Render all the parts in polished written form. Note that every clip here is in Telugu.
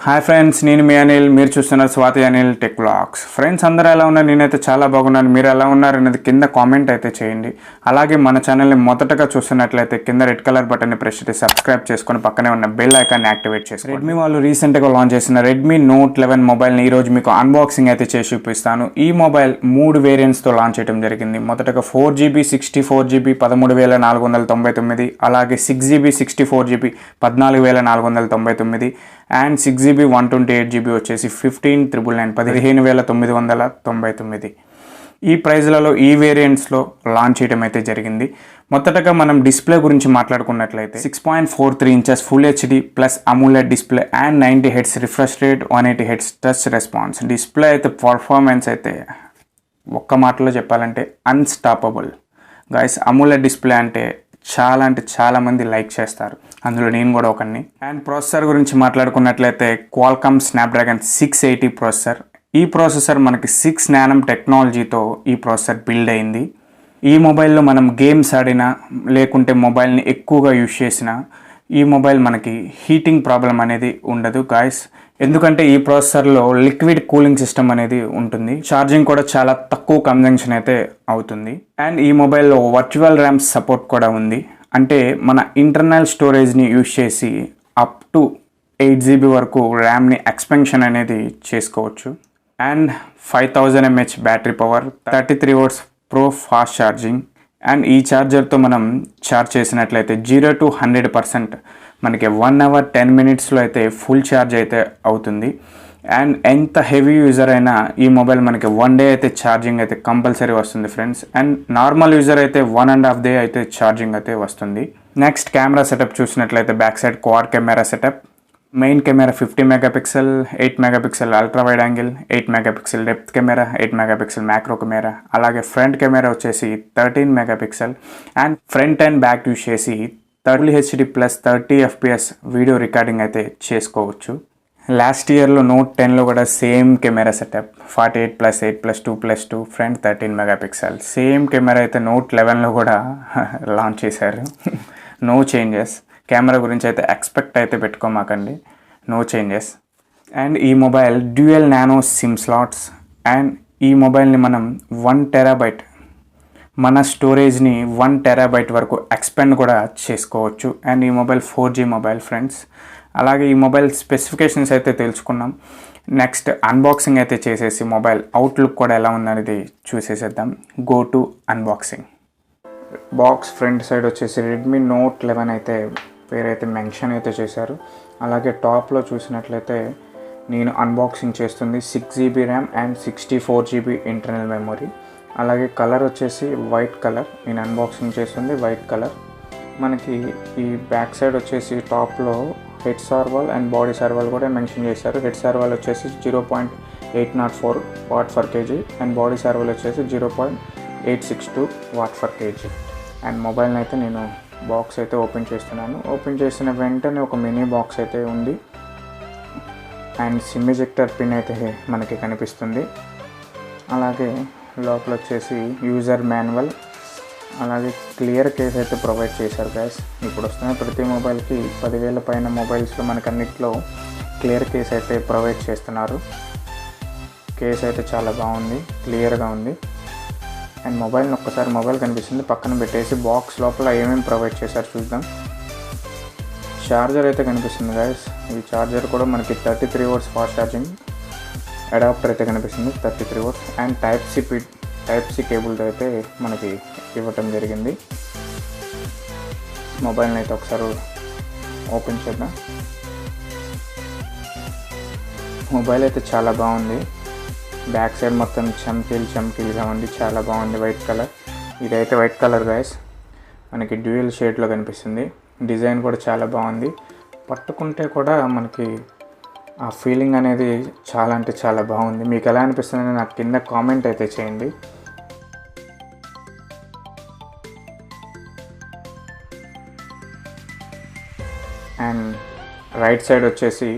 హాయ్ ఫ్రెండ్స్, నేను మీ అనిల్. మీరు చూస్తున్నారు Swathi Anil tech vlogs. Friends అందరూ ఎలా ఉన్నారు? నేనైతే చాలా బాగున్నాను. మీరు ఎలా ఉన్నారు అనేది కింద కామెంట్ అయితే చేయండి. అలాగే మన ఛానల్ని మొదటగా చూస్తున్నట్లయితే కింద రెడ్ కలర్ బటన్ని ప్రెస్ చేసి సబ్స్క్రైబ్ చేసుకొని పక్కనే ఉన్న బెల్ ఐకాన్ని యాక్టివేట్ చేసి రెడ్మీ వాళ్ళు రీసెంట్గా లాంచ్ చేసిన రెడ్మీ నోట్ 11 మొబైల్ని ఈరోజు మీకు అన్బాక్సింగ్ అయితే చేసి చూపిస్తాను. ఈ మొబైల్ 3 వేరియంట్స్తో లాంచ్ చేయడం జరిగింది. మొదటగా 4GB 64GB 13,499, అలాగే 6GB 64GB 14,499 and 6GB 128GB వచ్చేసి 15,999 ఈ ప్రైజ్లలో ఈ వేరియంట్స్లో లాంచ్ చేయడం అయితే జరిగింది. మొదటగా మనం డిస్ప్లే గురించి మాట్లాడుకున్నట్లయితే 6.43 inches full HD plus AMOLED display and 90Hz refresh rate, 180Hz touch response. Display అయితే పర్ఫార్మెన్స్ అయితే ఒక్క మాటలో చెప్పాలంటే అన్స్టాపబుల్ గైస్. అమోలెడ్ డిస్ప్లే అంటే చాలా మంది లైక్ చేస్తారు, అందులో నేను కూడా ఒకరిని. అండ్ ప్రాసెసర్ గురించి మాట్లాడుకున్నట్లయితే క్వాల్కామ్ స్నాప్డ్రాగన్ 680 ప్రాసెసర్. ఈ ప్రాసెసర్ మనకి 6 నానో టెక్నాలజీతో ఈ ప్రాసెసర్ బిల్డ్ అయింది. ఈ మొబైల్లో మనం గేమ్స్ ఆడినా లేకుంటే మొబైల్ని ఎక్కువగా యూజ్ చేసినా ఈ మొబైల్ మనకి హీటింగ్ ప్రాబ్లం అనేది ఉండదు గాయస్. ఎందుకంటే ఈ ప్రాసెసర్లో లిక్విడ్ కూలింగ్ సిస్టమ్ అనేది ఉంటుంది. ఛార్జింగ్ కూడా చాలా తక్కువ కన్జంప్షన్ అయితే అవుతుంది. అండ్ ఈ మొబైల్లో వర్చువల్ ర్యామ్ సపోర్ట్ కూడా ఉంది. అంటే మన ఇంటర్నల్ స్టోరేజ్ని యూజ్ చేసి అప్ టు 8GB వరకు ర్యామ్ని ఎక్స్పెన్షన్ అనేది చేసుకోవచ్చు. And 5000 mAh battery power, 33 watts pro fast charging. And ఈ ఛార్జర్తో మనం ఛార్జ్ చేసినట్లయితే 0 to 100% మనకి 1 hour 10 minutesలో అయితే ఫుల్ ఛార్జ్ అయితే అవుతుంది. అండ్ ఎంత హెవీ యూజర్ అయినా ఈ మొబైల్ మనకి 1 day అయితే ఛార్జింగ్ అయితే కంపల్సరీ వస్తుంది ఫ్రెండ్స్. అండ్ నార్మల్ యూజర్ అయితే 1.5 day అయితే ఛార్జింగ్ అయితే వస్తుంది. నెక్స్ట్ కెమెరా సెటప్ చూసినట్లయితే back side quad camera setup. Main camera 50 megapixel, 8 megapixel ultra wide angle, 8 megapixel depth camera, 8 megapixel macro camera. అలాగే ఫ్రంట్ కెమెరా వచ్చేసి 13 megapixel. And front and back use చేసి 30HD plus 30 FPS video recording అయితే చేసుకోవచ్చు. లాస్ట్ ఇయర్లో నోట్ 10లో కూడా same camera setup 48+8+2+2 front 13 megapixel. Same camera అయితే నోట్ 11లో కూడా లాంచ్ చేశారు. No changes. కెమెరా గురించి అయితే ఎక్స్పెక్ట్ అయితే పెట్టుకోమాకండి, నో చేంజెస్. అండ్ ఈ mobile dual nano SIM slots. And ఈ మొబైల్ని మనం 1 TB మన స్టోరేజ్ని 1 TB వరకు ఎక్స్పెండ్ కూడా చేసుకోవచ్చు. అండ్ ఈ మొబైల్ 4G మొబైల్ ఫ్రెండ్స్. అలాగే ఈ మొబైల్ స్పెసిఫికేషన్స్ అయితే తెలుసుకున్నాం. నెక్స్ట్ అన్బాక్సింగ్ అయితే చేసేసి మొబైల్ అవుట్లుక్ కూడా ఎలా ఉందనేది చూసేసేద్దాం. Go to unboxing. Box front side వచ్చేసి రెడ్మీ నోట్ 11 అయితే పేరైతే మెన్షన్ అయితే చేశారు. అలాగే టాప్లో చూసినట్లయితే నేను అన్బాక్సింగ్ చేస్తుంది 6GB RAM and 64GB internal memory. అలాగే కలర్ వచ్చేసి వైట్ కలర్. నేను అన్బాక్సింగ్ చేస్తుంది వైట్ కలర్. మనకి ఈ బ్యాక్ సైడ్ వచ్చేసి టాప్లో హెడ్ సార్వాల్ అండ్ బాడీ సార్వాల్ కూడా మెన్షన్ చేశారు. హెడ్ సార్వాల్ వచ్చేసి 0.804 W/kg అండ్ బాడీ సార్వాల్ వచ్చేసి 0.862 W/kg. అండ్ మొబైల్ని అయితే నేను బాక్స్ అయితే ఓపెన్ చేస్తున్నాను. ఓపెన్ చేసిన వెంటనే ఒక మినీ బాక్స్ అయితే ఉంది. అండ్ సిమ్ ఎజెక్టర్ పిన్ అయితే మనకి కనిపిస్తుంది. అలాగే లోపల వచ్చేసి యూజర్ మాన్యువల్, అలాగే క్లియర్ కేస్ అయితే ప్రొవైడ్ చేశారు గైస్. ఇప్పుడు వస్తున్న ప్రతి మొబైల్కి 10,000 పైన మొబైల్స్లో మనకు అన్నిట్లో క్లియర్ కేస్ అయితే ప్రొవైడ్ చేస్తున్నారు. కేస్ అయితే చాలా బాగుంది, క్లియర్గా ఉంది. అండ్ మొబైల్ని ఒక్కసారి మొబైల్ కనిపిస్తుంది పక్కన పెట్టేసి బాక్స్ లోపల ఏమేమి ప్రొవైడ్ చేశారు చూద్దాం. ఛార్జర్ అయితే కనిపిస్తుంది గైస్. ఈ ఛార్జర్ కూడా మనకి 33 watts ఫాస్ట్ ఛార్జింగ్ అడాప్టర్ అయితే కనిపిస్తుంది 33 watts. అండ్ టైప్ సి కేబుల్తో అయితే మనకి ఇవ్వటం జరిగింది. మొబైల్ని అయితే ఒకసారి ఓపెన్ చేద్దాం. మొబైల్ అయితే చాలా బాగుంది. బ్యాక్ సైడ్ మొత్తం చమ్కీలుగా ఉంది, చాలా బాగుంది. వైట్ కలర్, ఇదైతే వైట్ కలర్ గైస్. మనకి డ్యూయల్ షేడ్లో కనిపిస్తుంది. డిజైన్ కూడా చాలా బాగుంది. పట్టుకుంటే కూడా మనకి ఆ ఫీలింగ్ అనేది చాలా అంటే చాలా బాగుంది. మీకు ఎలా అనిపిస్తుందని నాకు కింద కామెంట్ అయితే చేయండి. అండ్ రైట్ సైడ్ వచ్చేసి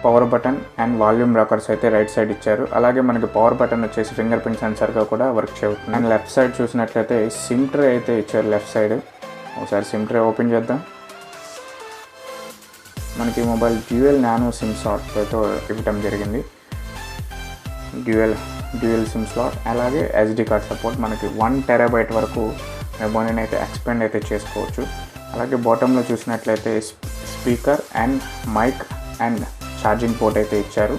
power button and volume rockers అయితే రైట్ సైడ్ ఇచ్చారు. అలాగే మనకి పవర్ బటన్ వచ్చేసి ఫింగర్ ప్రింట్ సెన్సర్గా కూడా వర్క్ చేస్తుంది. అండ్ లెఫ్ట్ సైడ్ చూసినట్లయితే సిమ్ ట్రే అయితే ఇచ్చారు లెఫ్ట్ సైడ్. ఒకసారి సిమ్ ట్రే ఓపెన్ చేద్దాం. మనకి మొబైల్ డ్యూయల్ నానో సిమ్ స్లాట్తో ఇవ్వటం జరిగింది. డ్యూయల్ సిమ్ స్లాట్, అలాగే SD కార్డ్ సపోర్ట్. మనకి 1 TB వరకు మెమరీని అయితే ఎక్స్పెండ్ అయితే చేసుకోవచ్చు. అలాగే బాటంలో చూసినట్లయితే speaker and mic and charging port అయితే ఇచ్చారు.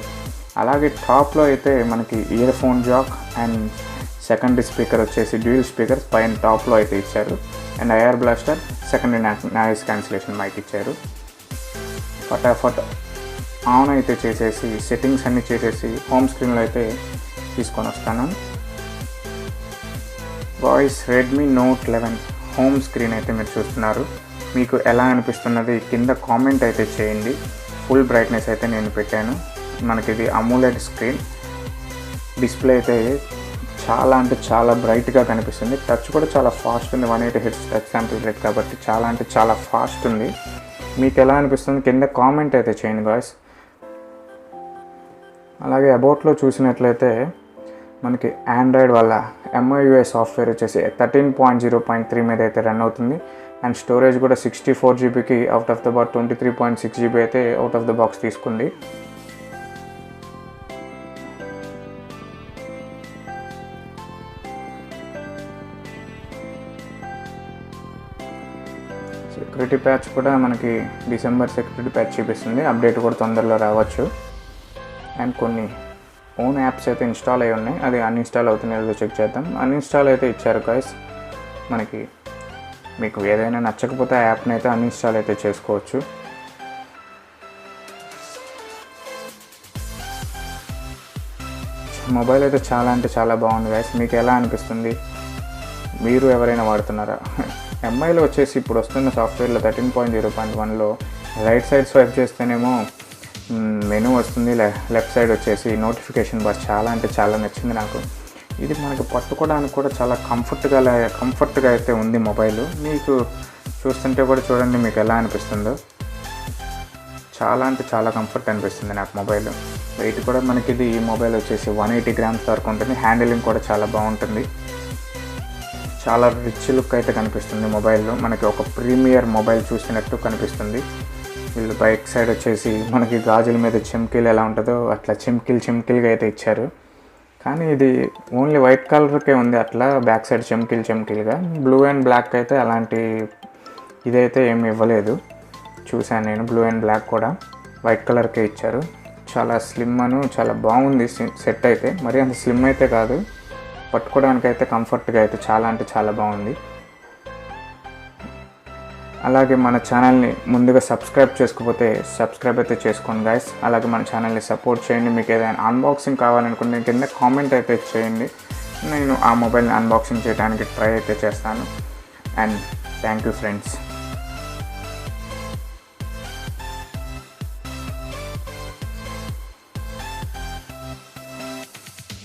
అలాగే టాప్లో అయితే మనకి earphone jack and secondary speaker వచ్చేసి డ్యూయల్ స్పీకర్స్ పైన టాప్లో అయితే ఇచ్చారు. And IR blaster, secondary noise cancellation mic ఇచ్చారు. ఫటాఫట్ ఆన్ అయితే చేసేసి సెట్టింగ్స్ అన్నీ చేసేసి హోమ్ స్క్రీన్లో అయితే తీసుకొని వస్తాను. Voice Redmi Note 11 home screen అయితే మీరు చూస్తున్నారు. మీకు ఎలా అనిపిస్తున్నది కింద కామెంట్ అయితే చేయండి. ఫుల్ బ్రైట్నెస్ అయితే నేను పెట్టాను. మనకి ఇది AMOLED స్క్రీన్. డిస్ప్లే అయితే చాలా అంటే చాలా బ్రైట్గా కనిపిస్తుంది. టచ్ కూడా చాలా ఫాస్ట్ ఉంది. 180 Hz టచ్ శాంపిల్ రేట్ కాబట్టి చాలా ఫాస్ట్ ఉంది. మీకు ఎలా అనిపిస్తుంది కింద కామెంట్ అయితే చేయండి గాయ్స్. అలాగే అబౌట్లో చూసినట్లయితే మనకి ఆండ్రాయిడ్ వల్ల MIUI సాఫ్ట్వేర్ వచ్చేసి 13.0.3 మీద అయితే రన్ అవుతుంది. అండ్ స్టోరేజ్ కూడా 64 GBకి out of the box 23.6 GB అయితే అవుట్ ఆఫ్ ద బాక్స్ తీసుకుంది. సెక్యూరిటీ ప్యాచ్ కూడా మనకి డిసెంబర్ సెక్యూరిటీ ప్యాచ్ చూపిస్తుంది. అప్డేట్ కూడా తొందరలో రావచ్చు. అండ్ కొన్ని ఓన్ యాప్స్ అయితే ఇన్స్టాల్ అయి ఉన్నాయి. అది అన్ఇన్స్టాల్ అవుతున్నాయో చెక్ చేద్దాం. అన్ఇన్స్టాల్ అయితే ఇచ్చారు గాయ్స్. మనకి మీకు ఏదైనా నచ్చకపోతే ఆ యాప్ని అయితే అన్ఇన్స్టాల్ అయితే చేసుకోవచ్చు. మొబైల్ అయితే చాలా అంటే చాలా బాగుంది గాయ్స్. మీకు ఎలా అనిపిస్తుంది? మీరు ఎవరైనా వాడుతున్నారా? MIలో వచ్చేసి ఇప్పుడు వస్తున్న సాఫ్ట్వేర్లో 13.0.1లో రైట్ సైడ్ స్వైప్ చేస్తేనేమో మెనూ వస్తుంది. లెఫ్ట్ సైడ్ వచ్చేసి నోటిఫికేషన్ బార్. చాలా అంటే చాలా నచ్చింది నాకు. ఇది మనకు పట్టుకోవడానికి కూడా చాలా కంఫర్ట్గా అయితే ఉంది మొబైల్. మీకు చూస్తుంటే కూడా చూడండి మీకు ఎలా అనిపిస్తుందో. చాలా అంటే చాలా కంఫర్ట్ అనిపిస్తుంది నాకు మొబైల్. వెయిట్ కూడా మనకి ఈ మొబైల్ వచ్చేసి 180 grams వరకు ఉంటుంది. హ్యాండిలింగ్ కూడా చాలా బాగుంటుంది. చాలా రిచ్ లుక్ అయితే కనిపిస్తుంది మొబైల్లో. మనకి ఒక ప్రీమియర్ మొబైల్ చూసినట్టు కనిపిస్తుంది. వీళ్ళు బైక్ సైడ్ వచ్చేసి మనకి గాజుల మీద చెమ్కీలు ఎలా ఉంటుందో అట్లా చెమ్కీలుగా అయితే ఇచ్చారు. కానీ ఇది ఓన్లీ వైట్ కలర్కే ఉంది. అట్లా బ్యాక్ సైడ్ చెమ్కీలుగా. బ్లూ అండ్ బ్లాక్ అయితే అలాంటి ఇదైతే ఏమి ఇవ్వలేదు. చూశాను నేను. బ్లూ అండ్ బ్లాక్ కూడా వైట్ కలర్కే ఇచ్చారు. చాలా స్లిమ్ చాలా బాగుంది సెట్ అయితే. మరి అంత స్లిమ్ అయితే కాదు. పట్టుకోవడానికైతే కంఫర్ట్గా అయితే చాలా అంటే చాలా బాగుంది. అలాగే మన ఛానల్ని ముందుగా సబ్స్క్రైబ్ చేసుకోకపోతే సబ్స్క్రైబ్ అయితే చేసుకోండి గాయ్స్. అలాగే మన ఛానల్ని సపోర్ట్ చేయండి. మీకు ఏదైనా అన్బాక్సింగ్ కావాలనుకుంటే కింద కామెంట్ అయితే చేయండి. నేను ఆ మొబైల్ని అన్బాక్సింగ్ చేయడానికి ట్రై అయితే చేస్తాను. And thank you friends.